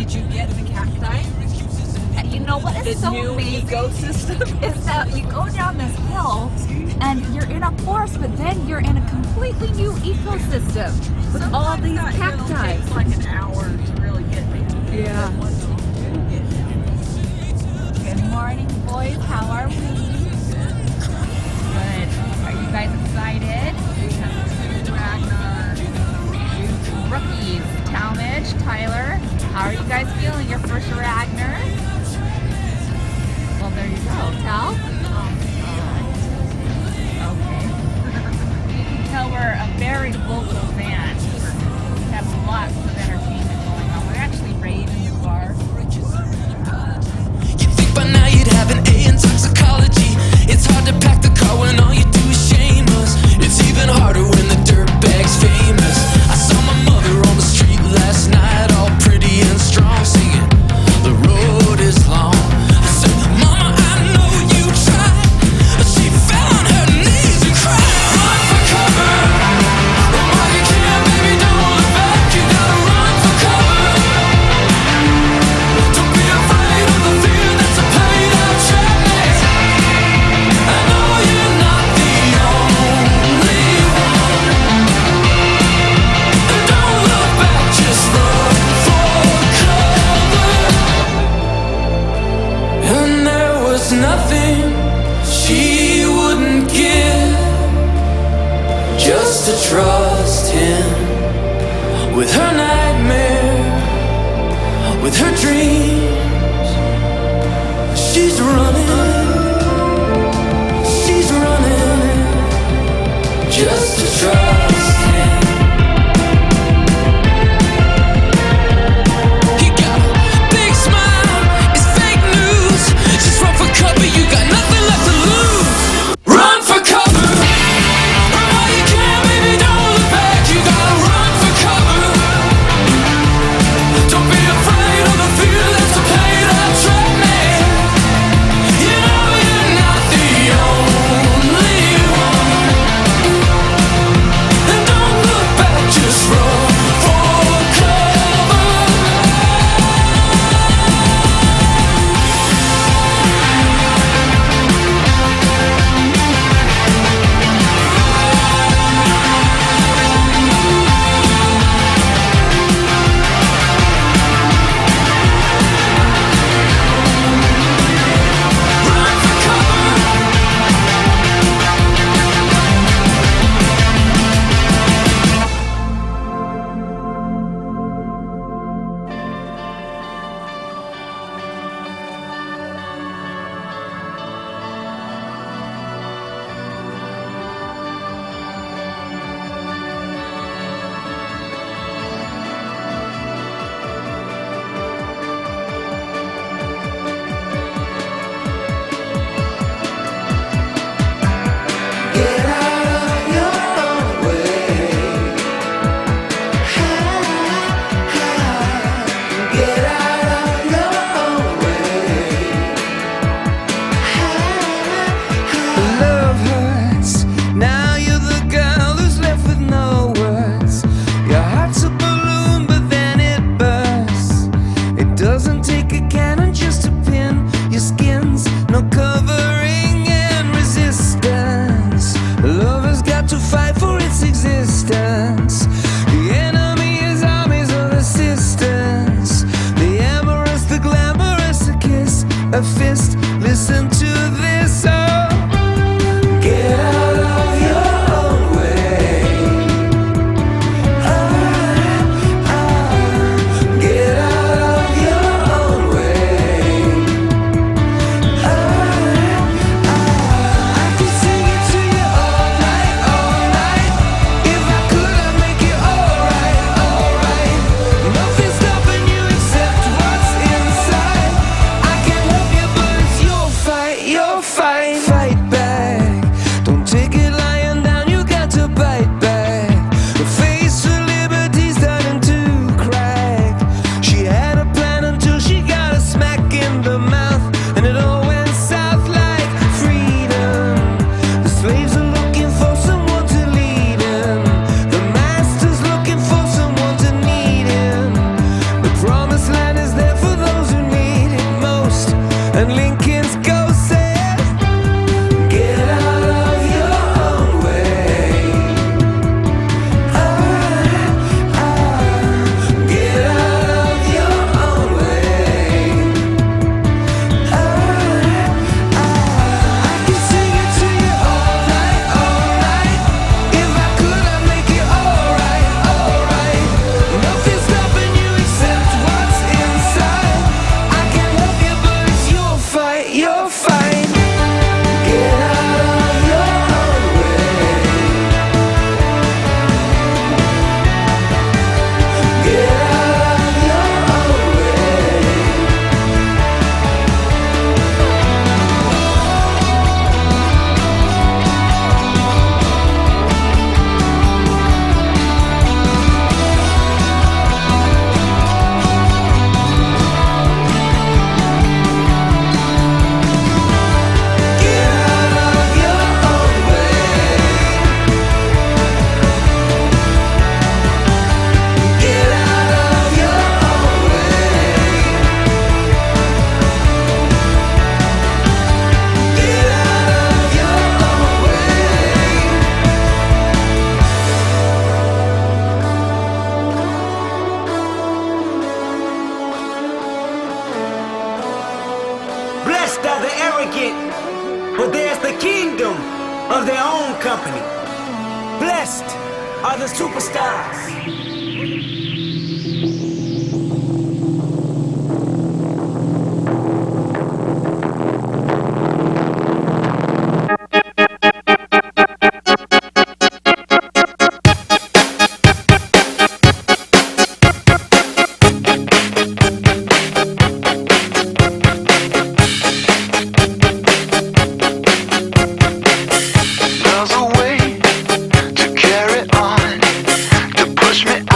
Did you get the cacti? You know what is so new amazing ecosystem? is that you go down this hill and you're in a forest, but then you're in a completely new ecosystem with all these cacti. It takes like an hour to really get there. Yeah. But once you do get there, Good morning, boys. How are we? Good. Are you guys excited? we have two Ragnar. Rookies, Talmadge, Tyler. How are you guys feeling? Your first Ragnar? Well, there you go. Tal? Okay. You can tell we're a very local band. We have lots of entertainment going on. We're actually raving the bar. You think by now you'd have an A in toxicology. It's hard to pack the car when all you do is shame us. It's even harder when the dirtbag's famous. I saw my mother on the street last night, all pretty and strong, singing, "The road is long." I said, "Mama, I know you tried." She fell on her knees and cried. Run for cover. Run while you can, baby, don't look back. You gotta run for cover. Don't be afraid of the fear that's a pain out track. I know you're not the only one. And don't look back, just run for cover. And there was nothing she wouldn't give just to trust him with her nightmare, with her dreams. She's running just to trust him. He got a big smile, it's fake news. Just run for cover, you got nothing left to lose. Run for cover. Run while you can, baby, don't look back. You gotta run for cover. Don't be afraid of the fear that's a pain that trapped me. You know you're not the only one. And don't look back, just run for cover. Run for cover. Get out of your own way. Get out of your own way. Love hurts. Now you're the girl who's left with no words. Your heart's a balloon, but then it bursts. It doesn't take a cannon just to pin your skin's no covering and resistance. Love has got to fight for its existence. The enemy is armies of assistance. The amorous, the glamorous, a kiss, a fist. Listen to this, oh. Get out of your own way. Get out of your own way. I can sing it to you all night, all night. good company. Blessed are the superstars. There's a way to carry on, to push me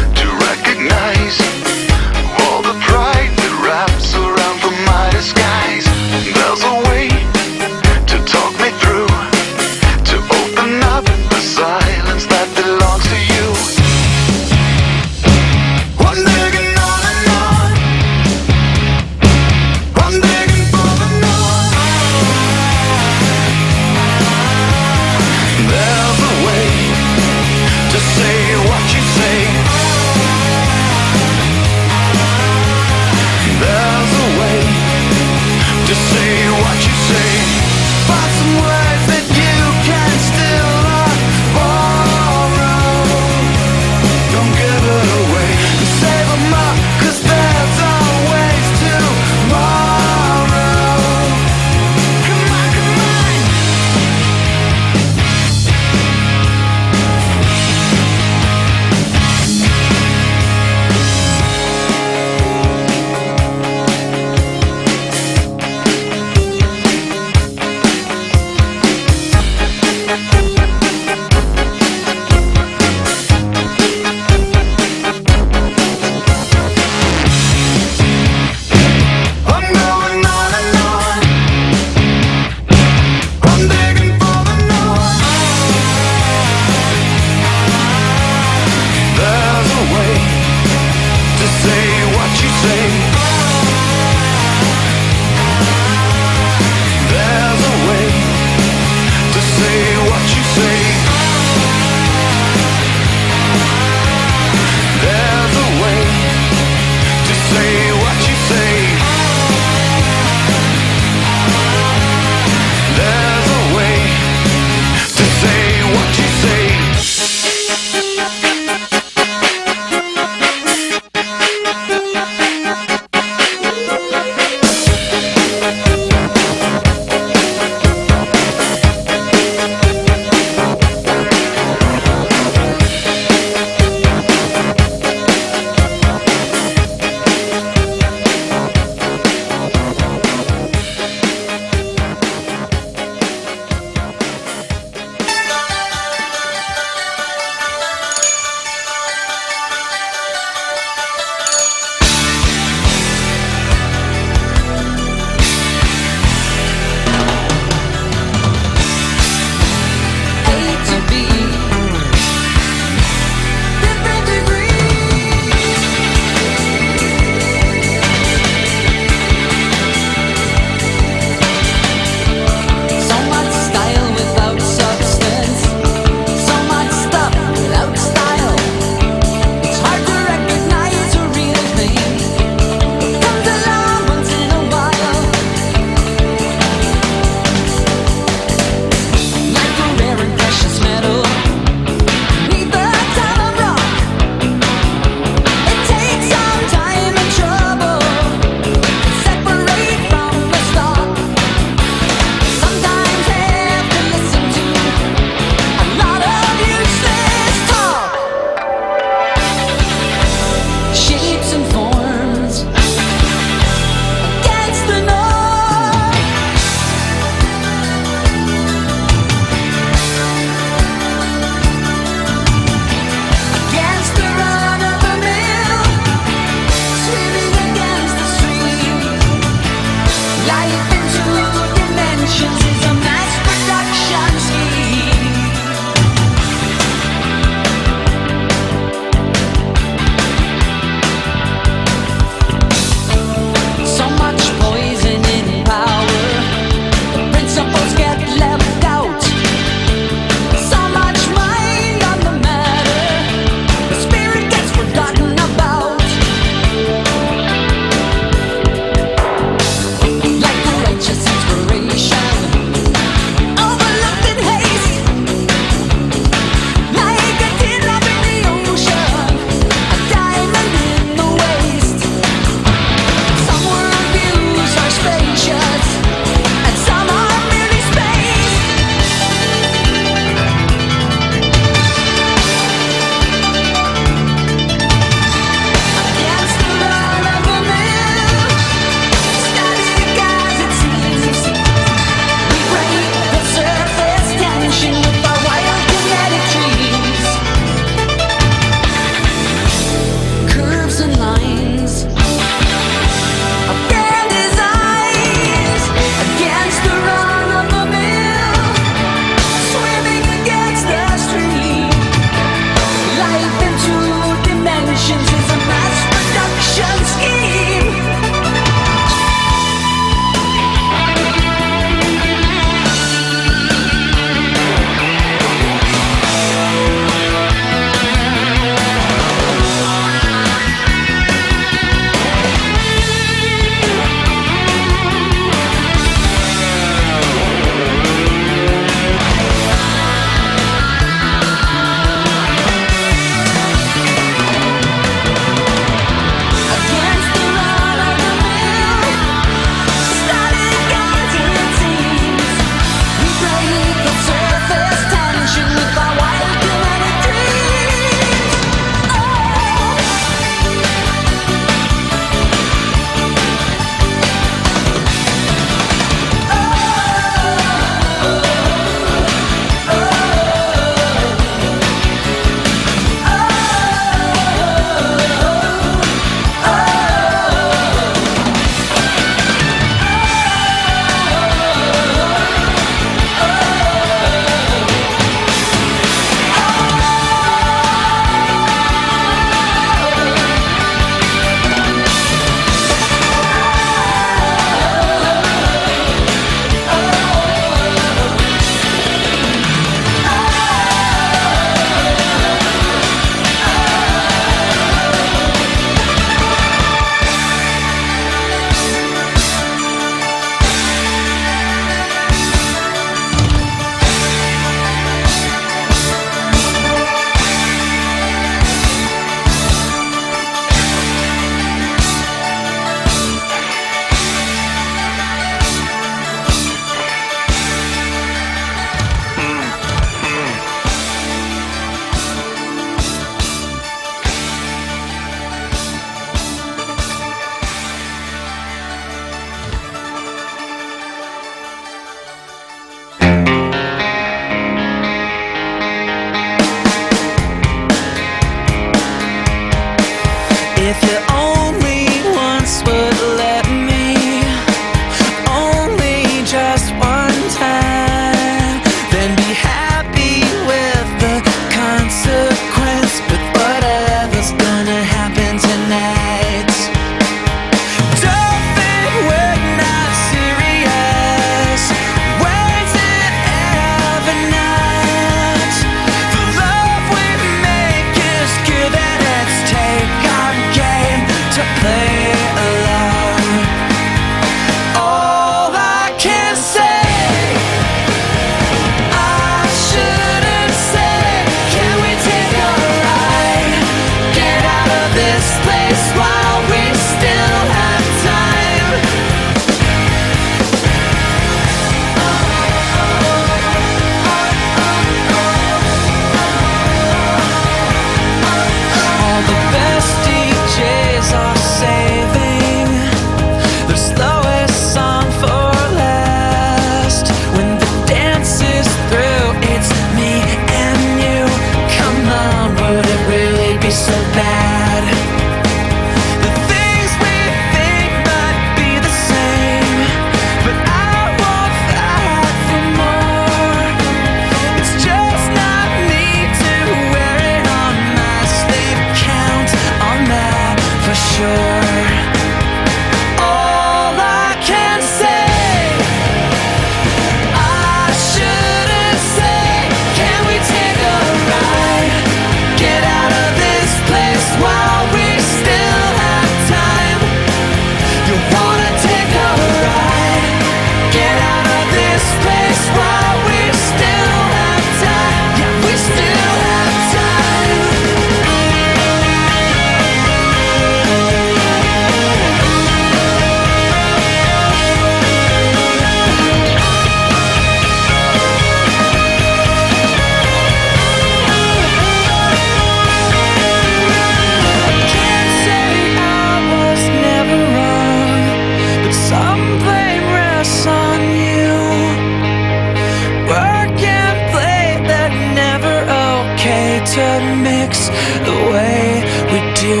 okay to mix the way we do.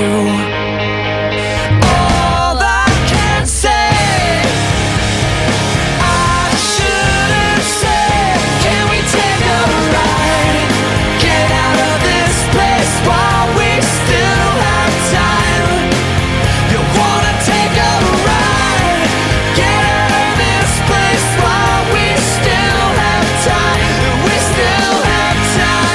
All I can say, I should've said, can we take a ride? Get out of this place while we still have time. You wanna take a ride? Get out of this place while we still have time. We still have time.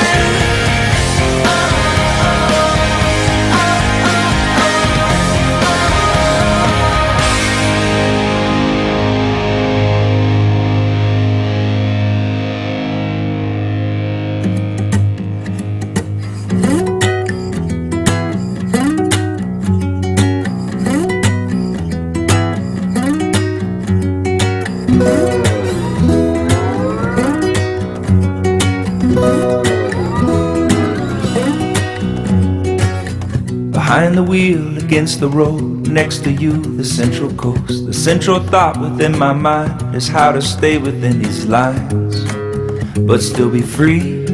Behind the wheel, against the road, next to you, the central coast. The central thought within my mind is how to stay within these lines, but still be free.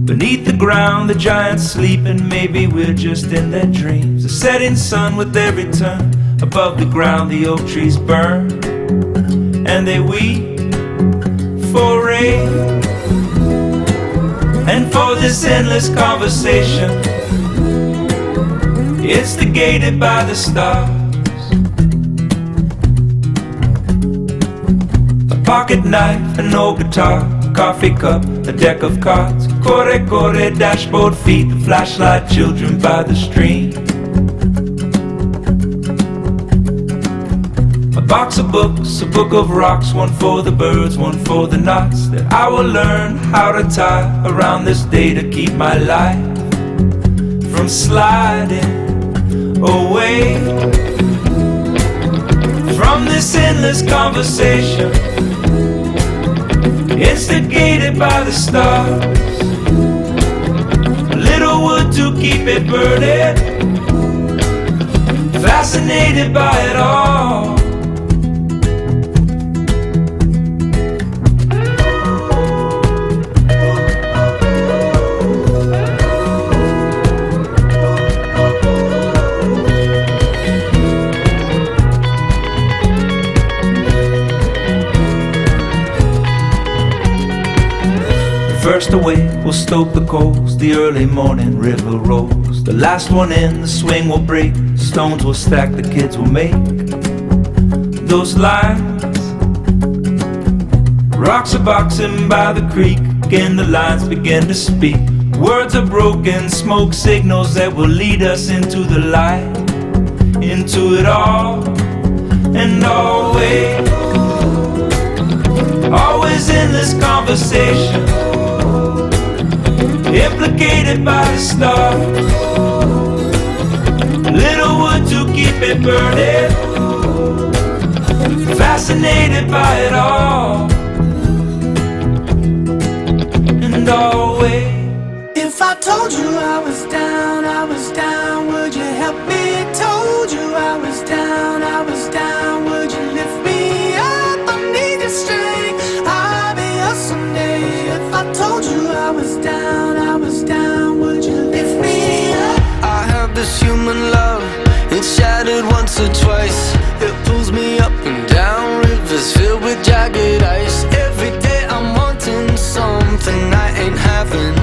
Beneath the ground, the giants sleep, and maybe we're just in their dreams. The setting sun with every turn. Above the ground, the oak trees burn, and they weep for rain, and for this endless conversation, instigated by the stars. A pocket knife, an old guitar, a coffee cup, a deck of cards. Corre, corre, dashboard feet, the flashlight, children by the stream. A box of books, a book of rocks, one for the birds, one for the knots, that I will learn how to tie around this day to keep my life from sliding away from this endless conversation, instigated by the stars. A little wood to keep it burning, fascinated by it all. First away, we'll stoke the coals, the early morning river rolls. The last one in, the swing will break, stones will stack, the kids will make those lines. Rocks are boxing by the creek, again the lines begin to speak. Words are broken, smoke signals that will lead us into the light, into it all and always. Always in this conversation, implicated by the stars. Little wood to keep it burning, fascinated by it all and always. If I told you I was down, would you help me? Told you I was down, would you lift me up? I need your strength, I'll be yours someday. If I told you I was down, would you lift me up? I have this human love, it's shattered once or twice. It pulls me up and down rivers filled with jagged ice. Every day I'm wanting something I ain't having.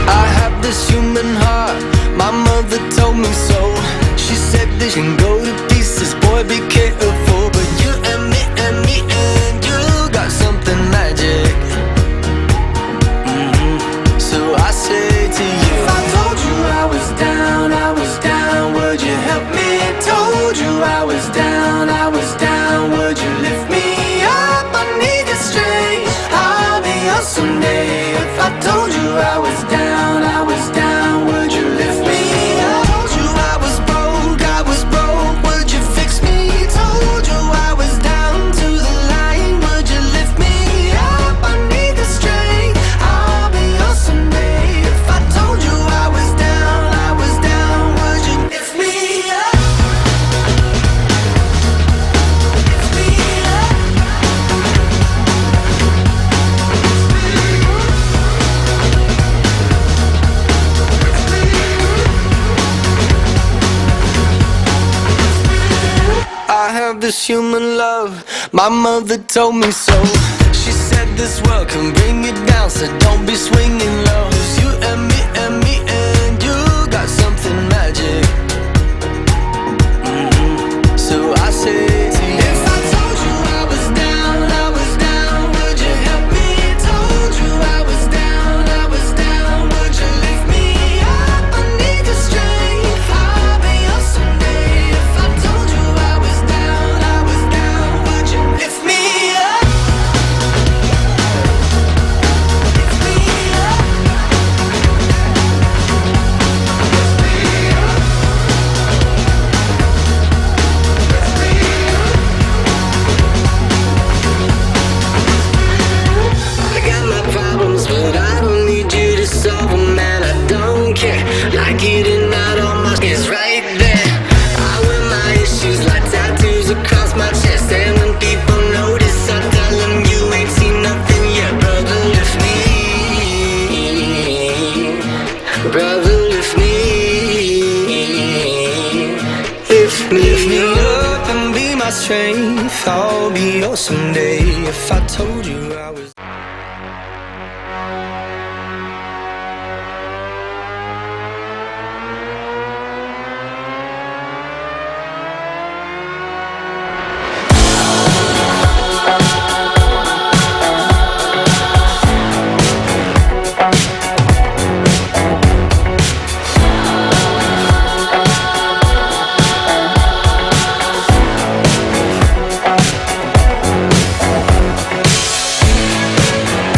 I have this human heart, my mother told me so. She said this can go to pieces, boy be careful. But you and me and you got something magic. So I say to you, if I told you I was down, would you help me? Told you I was down, this human love. My mother told me so. She said this world can bring you down, so don't be swinging low. 'Cause you and me and you got something magic. So I say to you, if I told you I was down, would you help me? Told you I was down, would you lift me up? I need your strength, I'll be yours someday. If I told you I was down, would you lift me up? Lift me up. I got my problems, but I don't need you to solve them, man. I don't care. Like it or not, all my is right there. I wear my issues like tattoos across my chest, and when people notice, I tell them you ain't seen nothing yet. Brother, lift me. Brother, lift me. Lift me up and be my strength. I'll be yours someday. If I told you I was.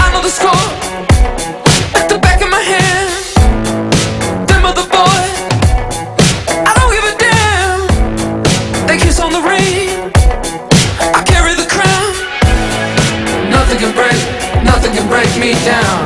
I know the score at the back of my hand. Them other boys, I don't give a damn. They kiss on the ring, I carry the crown. Nothing can break me down.